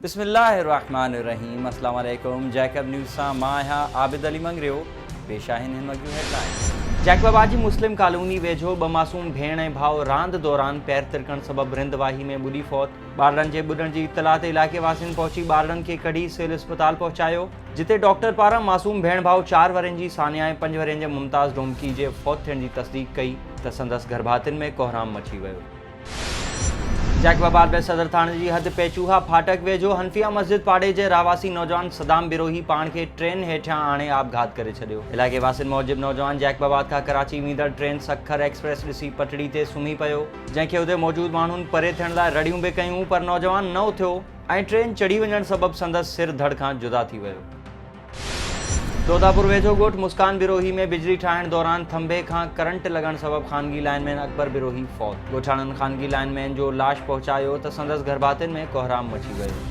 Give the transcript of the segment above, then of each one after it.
बिस्मिल्लाहिर्रहमानिर्रहीम अस्सलाम वालेकुम जैकब न्यूज़ सां मां आहियां आबिद अली मंगरियो। पेश आहिनि हिन वॻियूं हेडलाइंस। जैकबाबाद जी मुस्लिम कॉलोनी वेझो ॿ मासूम भेण ऐं भाउ रांदि दौरान पैर तिरकण सबबि रिंदवाही में ॿुॾी फौत। ॿारनि जे ॿुॾण जी इतला ते इलाइक़े वासियुनि पहुची ॿारनि खे कढी सिविल अस्पताल पहुचायो, जिते डॉक्टर पारां मासूम भेण भाउ 4 वरनि जी सानिया ऐं 5 वरनि जे मुमताज़ डोमकी जे फौत थियण जी तस्दीक कई त संदसि गर्भातियुनि में कोहराम मची वियो। जैकबाबाद में सदर थाणे जी हद पेचूहा फाटक वेझो हनफिया मस्जिद पाड़े जे रहवासी नौजवान सदाम बिरोही पाण खे ट्रेन हेठां आणे आपघात करे छॾियो। इलाइक़े वासियुनि मूजिबि नौजवान जैकबाबाद खां कराची वेंदड़ ट्रेन सखर एक्सप्रेस ॾिसी पटड़ी ते सुम्ही पियो, जंहिंखे उते मौजूदु माण्हुनि परे थियण लाइ रड़ियूं बि कयूं, पर नौजवान न उथियो ऐं ट्रेन चढ़ी वञण सबबि संदसि सिर धड़ खां जुदा थी वियो। दौदापुर वेझो ॻोठ मुस्कान बिरोही में बिजली ठाहिण दौरान थंभे खां करंट लॻण सबबि ख़ानगी लाइनमैन अकबर बिरोही फौत। ॻोठाणनि ख़ानगी लाइनमैन जो लाश पहुचायो त संदसि गर्भातियुनि में कोहराम मची वियो।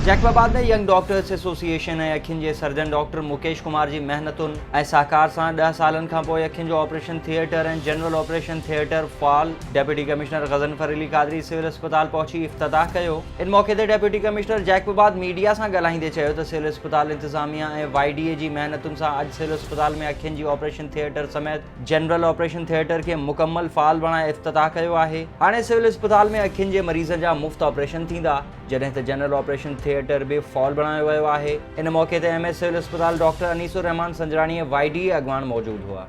जैकबाबाद में यंग डॉक्टर्स एसोसिएशन ऐं अखियुनि जे सर्जन डॉक्टर मुकेश कुमार जी महिनतुनि ऐं सहकार सां 10 सालनि खां पोइ अखियुनि जो ऑपरेशन थिएटर ऐं जनरल ऑपरेशन थिएटर फ़ाल deputy commissioner Ghazanfar Ali Qadri civil अस्पताल पहुची इफ़्तिताह कयो। इन मौक़े ते डेप्यूटी कमिश्नर जैकबाबाद मीडिया सां ॻाल्हाईंदे चयो त सिविल अस्पताल इंतिज़ामिया ऐं YDA जी महिनतुनि सां अॼु सिविल अस्पताल में अखियुनि जी ऑपरेशन थिएटर समेत जनरल ऑपरेशन थिएटर खे मुकमल फ़ाल बणाए इफ़्तिताह कयो आहे। हाणे सिविल अस्पताल में अखियुनि जे मरीज़नि जा मुफ़्त ऑपरेशन थींदा, जॾहिं त जनरल ऑपरेशन थिएटर बि फॉल बणायो वियो आहे। इन मौक़े ते MS सिविल अस्पताल डॉक्टर अनीसुर रहमान संजराणी YDA अॻवान मौजूदु हुआ।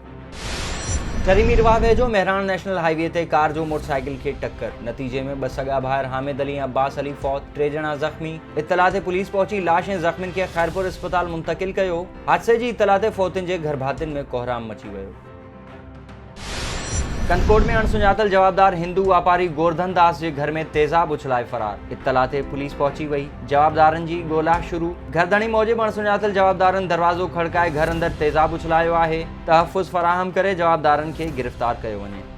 टरीमी रिवाह वेझो मेहरान नेशनल हाईवे ते कार जो मोटरसाइकिल खे टक्कर, नतीजे में 2 सॻा भाइर हामिद अली ऐं अब्बास अली फौत, 3 ॼणा ज़ख़्मी। इत्तला ते पुलिस पहुची लाश ऐं ज़ख़्मियुनि खे ख़ैरपुर अस्पताल मुंतक़िल कयो। हादसे जी इत्तला ते फौतियुनि जे गर्भातियुनि में कोहराम मची वियो। कंदकोट में अणसुञातल जवाबदार हिंदू वापारी गोवर्धन दास जे घर में तेज़ाब उछलाए फरार। इत्तला ते पुलिस पहुची वई, जवाबदारनि जी ॻोल्हा शुरू। घरधणी मूजिबि अणसुञातल जवाबदारनि दरवाज़ो खड़काए घर अंदरि तेज़ाब उछलायो आहे। तहफ़्फ़ुज़ फ़राहम करे जवाबदारनि खे गिरफ़्तार कयो वञे।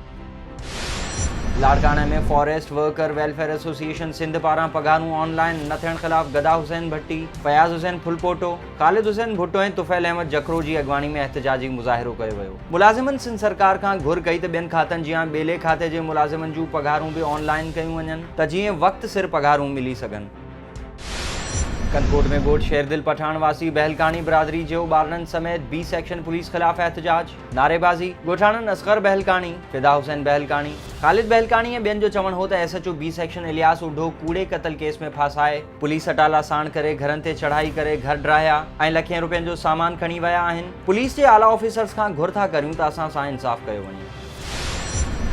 लाड़काने में forest worker welfare association Sindh पारां पघारूं ऑनलाइन न थियण ख़िलाफ़ गदा हुसैन भट्टी, फयाज़ हुसैन फुलपोटो, ख़ालिद हुसैन भुट्टो ऐं तुफ़ैल अहमद जखरो जी अॻवानी में एहतिजाजी मुज़ाहिरो कयो वियो। मुलाज़िमनि सिंध सरकार खां घुर कई त ॿियनि खातनि जियां ॿेले खाते जे मुलाज़िमनि जूं पघारूं बि ऑनलाइन कयूं वञनि त जीअं वक़्त सिर पघारूं मिली सघनि। कंदकोट में ॻोठ शेरदिल पठान वासी बहलकानी बिरादरी जो ॿारनि समेत B सेक्शन पुलिस ख़िलाफ़ एहतिजाज, नारेबाज़ी। ॻोठाणनि असगर बहलकानी, फिदा हुसैन बहलकानी, ख़ालिद बहलकानी ऐं ॿियनि जो चवणु हो त SHO B सेक्शन इलियास उढो कूड़े क़त्ल केस में फासाए पुलिस अटाला साण करे घरनि ते चढ़ाई करे घर ड्राहिया ऐं लखें रुपयनि जो सामान खणी विया आहिनि। पुलिस जे आला ऑफिसर्स खां घुर था करियूं त असां सां इंसाफ़ कयो वञे।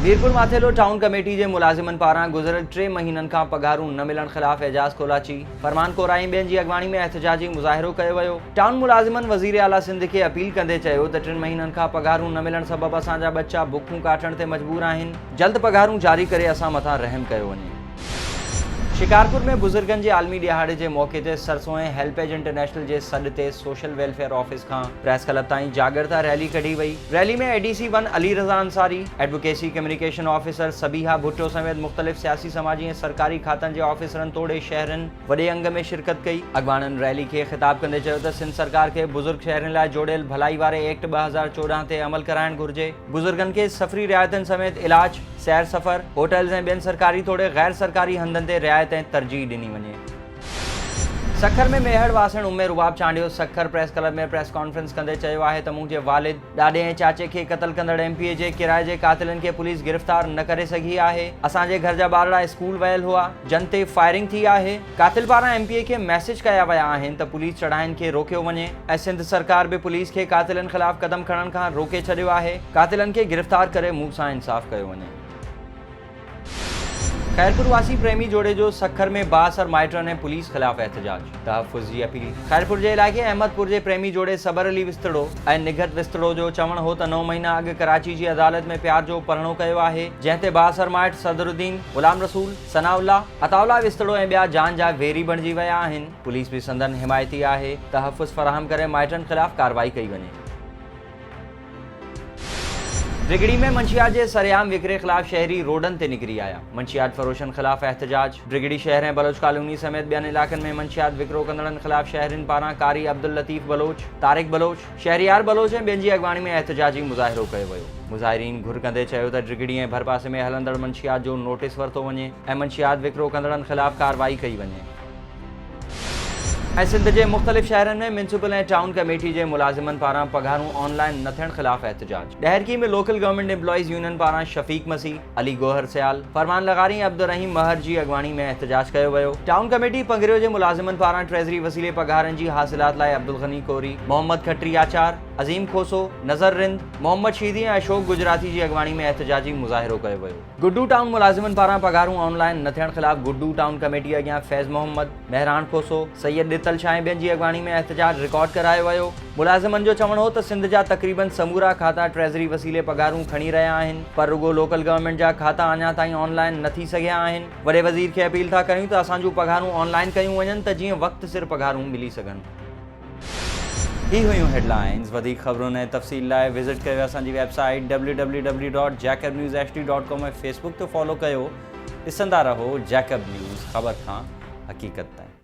मीरपुर माथेलो टाउन कमेटी जे मुलाज़िमनि पारां गुज़िरियल 3 महीननि खां पघारूं न मिलण ख़िलाफ़ एजाज़ कोलाची, फरमान कोराई ॿियनि जी अॻवानी में एहतिजाजी मुज़ाहिरो कयो वियो। टाउन मुलाज़िमनि वज़ीर आला सिंध खे अपील कंदे चयो त 3 महीननि खां पघारूं न मिलण सबबि असांजा बच्चा बुखूं काटण ते मजबूर आहिनि। जल्द पघारूं जारी करे असां मथां रहम कयो वञे। शिकारपुर में बुज़ुर्गनि जे आलमी ॾियारे जे मौक़े ते सरसों ऐं हेल्पेज इंटरनेशनल जे सॾ ते सोशल वेलफेयर ऑफिस खां प्रेस क्लब ताईं जागरता रैली कढी वई। रैली में ADC 1 Ali Raza Ansari, advocacy communication officer Sabiha Bhutto समेत मुख़्तलिफ़ सियासी समाजी ऐं सरकारी खातनि जे ऑफिसरनि तोड़े शहरनि वॾे अंग में शिरकत कई। अॻवाननि रैली खे ख़िताब कंदे चयो त सिंध सरकार खे बुज़ुर्ग शहरनि लाइ जोड़ियल भलाई वारे एक्ट 2014 ते अमल कराइणु घुरिजे। बुज़ुर्गनि खे सफ़री रियायतुनि समेत इलाज, सैर सफ़र, होटल्स ऐं ॿियनि सरकारी तोड़े गैर सरकारी हंधनि ते रियायत ऐं तरजीह ॾिनी वञे। सखर में मेहड़ वासण उम्मे रुबाब चांडियो सखर प्रेस क्लब में प्रेस कॉन्फ्रेंस कंदे चयो आहे त मुंहिंजे वालिद, ॾाॾे ऐं चाचे खे क़त्ल कंदड़ MPA जे किराए जे क़ातिलनि खे पुलिस गिरफ़्तार न करे सघी आहे। असांजे घर जा ॿारड़ा स्कूल वियल हुआ, जन ते फायरिंग थी आहे। क़ातिल पारां MPA खे मैसेज कया विया आहिनि त पुलिस चढ़ाइनि खे रोकियो वञे ऐं सिंध सरकार बि पुलिस खे क़ातिलनि ख़िलाफ़ क़दम खणण खां रोके छॾियो आहे। क़ातिलनि खे गिरफ़्तार करे मुंहुं सां इंसाफ़ कयो वञे। ख़ैरपुर वासी प्रेमी जोड़े जो सखर में बाअसर माइटनि ऐं पुलिस ख़िलाफ़ एहतिजाज, तहफ़्फ़ुज़ जी अपील। ख़ैरपुर जे इलाइक़े अहमदपुर जे प्रेमी जोड़े सबर अली विस्तड़ो ऐं निघत विस्तड़ो जो चवणु हो त 9 महीना अॻु कराची जी अदालत में प्यार जो परणो कयो आहे, जंहिं ते बाअसर माइट सदरुद्दीन, ग़ुलाम रसूल, सनाउल्ला, अताउल्ला विस्तड़ो ऐं ॿिया जान जा वेरी बणिजी विया आहिनि। पुलिस बि संदन हिमायती आहे। तहफ़्फ़ुज़ फ़राहम करे माइटनि ख़िलाफ़ कार्रवाई कई वञे। ब्रिगेडी में मंशियात जे सरेआम विकरे खिलाफ शहरी रोडन ते निकरी आया। मंशियात फरोशन खिलाफ एहतजाज। ब्रिगेडी शहर ऐं बलोच कॉलोनी समेत ॿियनि इलाक़नि में मंशियात विकिरो कंदड़नि खिलाफ शहरिन पारां कारी अब्दुल लतीफ़ बलोच, तारिक बलोच, शहरियार बलोच ऐं ॿियनि जी अॻवानी में एहतजाजी मुज़ाहिरो कयो वियो। मुज़ाहिरीन घुर कंदे चयो त ब्रिगेडी ऐं भरपासे में हलंदड़ मंशियात जो नोटिस वरितो वञे ऐं मंशियात विकिरो कंदड़नि खिलाफ कार्रवाई कई वञे। सिंध के मुख़्तलिफ़ शहरन में म्यूनसिपल ऐं टाउन कमेटी के मुलाजिमन पारां पघारूं ऑनलाइन न थियण खिलाफ एहतजाज। डहरकी में लोकल गवर्नमेंट एम्प्लॉइज़ यूनियन पारां शफीक मसीह, अली गोहर सियाल, फरमान लगारी ऐं अब्दुल रहीम महर की अगवानी में एहतजाज कयो वियो। टाउन कमेटी पंगरियो के मुलाजिमन पारां ट्रेज़री वसीले पघारन की हासिलात लाइ अब्दुल गनी कोरी, मोहम्मद खट्री आचार, अज़ीम खोसो, नज़र रिंद, मोहम्मद शीदी ऐं अशोक गुजराती की अगवानी में एहतजाजी मुज़ाहिरो कयो वियो। गुड्डू टाउन मुलाजिमन पारां पघारूं ऑनलाइन न थियण खिलाफ गुड्डू टाउन कमेटी अॻियां फैज़ मोहम्मद, मेहरान खोसो, सैयद दितल शाह ऐं ॿियनि जी अगवानी में एहतजाज रिकॉर्ड करायो वियो। मुलाजिमन जो चवणु हो त सिंध जा तक़रीबन समूरा खाता ट्रेज़री वसीले पघारूं खणी रहिया आहिनि, पर रुगो लोकल गवर्नमेंट जा खाता अञा ताईं ऑनलाइन न थी सघिया आहिनि। वॾे वज़ीर खे अपील था कयूं त असांजूं पघारूं ऑनलाइन कयूं वञनि त जीअं वक़्त सिर पघारूं मिली सघनि। ही हुयूं हेडलाइंस। वधीक ख़बरुनि ऐं तफ़सील लाइ विज़िट कयो असांजी वेबसाइट www.jacobnewshd.com ऐं फेसबुक ते फॉलो कयो। ॾिसंदा रहो जैकब न्यूज़, ख़बर खां हक़ीक़त ताईं।